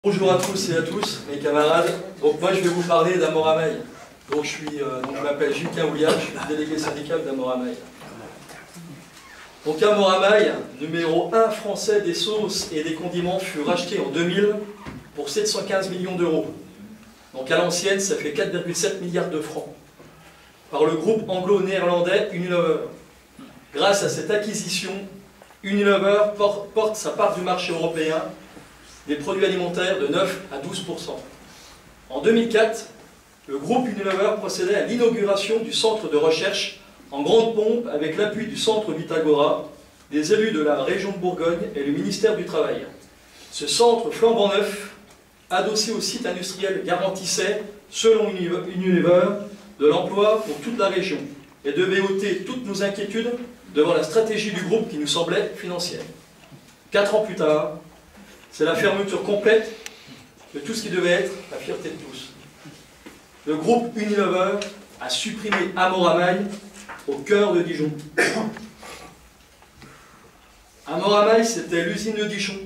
Bonjour à tous et à tous, mes camarades. Donc moi je vais vous parler d'Amoramay. Donc je m'appelle Gilles Quinouliat, je suis délégué syndical d'Amoramay. Donc Amoramay, numéro 1 français des sauces et des condiments, fut racheté en 2000 pour 715 millions d'euros. Donc à l'ancienne, ça fait 4,7 milliards de francs. Par le groupe anglo-néerlandais Unilever. Grâce à cette acquisition, Unilever porte sa part du marché européen des produits alimentaires de 9 à 12%. En 2004, le groupe Unilever procédait à l'inauguration du centre de recherche en grande pompe avec l'appui du centre Vitagora, des élus de la région de Bourgogne et le ministère du Travail. Ce centre flambant neuf, adossé au site industriel, garantissait, selon Unilever, de l'emploi pour toute la région et devait ôter toutes nos inquiétudes devant la stratégie du groupe qui nous semblait financière. 4 ans plus tard, c'est la fermeture complète de tout ce qui devait être la fierté de tous. Le groupe Unilever a supprimé Amoramay au cœur de Dijon. Amoramay, c'était l'usine de Dijon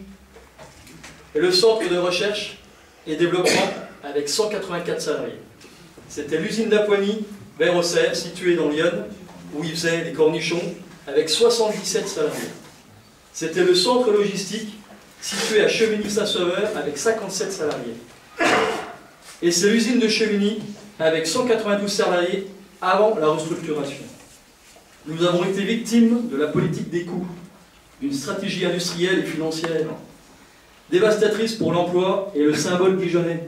et le centre de recherche et développement avec 184 salariés. C'était l'usine d'Apoigny, vers Auxerre, située dans l'Yonne, où ils faisaient des cornichons, avec 77 salariés. C'était le centre logistique, situé à Chevigny-Saint-Sauveur, avec 57 salariés. Et c'est l'usine de Chevigny, avec 192 salariés, avant la restructuration. Nous avons été victimes de la politique des coûts, d'une stratégie industrielle et financière, dévastatrice pour l'emploi et le symbole dijonnais.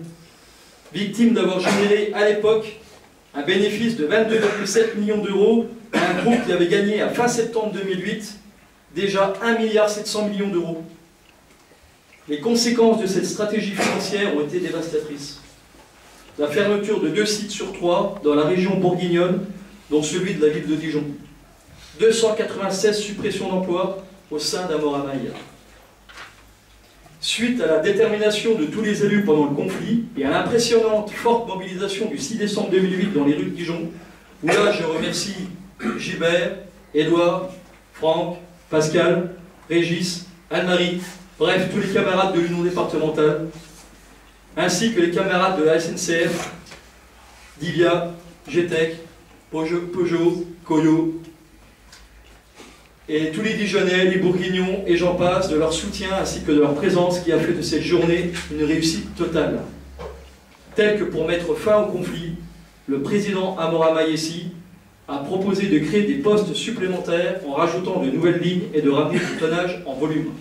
Victime d'avoir généré à l'époque un bénéfice de 22,7 millions d'euros à un groupe qui avait gagné à fin septembre 2008 déjà 1,7 milliard d'euros. Les conséquences de cette stratégie financière ont été dévastatrices. La fermeture de 2 sites sur 3 dans la région bourguignonne, dont celui de la ville de Dijon. 296 suppressions d'emplois au sein d'Amoramay. Suite à la détermination de tous les élus pendant le conflit et à l'impressionnante forte mobilisation du 6 décembre 2008 dans les rues de Dijon, où là je remercie Gilbert, Édouard, Franck, Pascal, Régis, Anne-Marie, bref tous les camarades de l'Union départementale, ainsi que les camarades de la SNCF, Divia, GTEC, Peugeot, Coyo, et tous les Dijonnais, les Bourguignons et j'en passe, de leur soutien ainsi que de leur présence qui a fait de cette journée une réussite totale. Tel que pour mettre fin au conflit, le président Amoramay a proposé de créer des postes supplémentaires en rajoutant de nouvelles lignes et de ramener du tonnage en volume.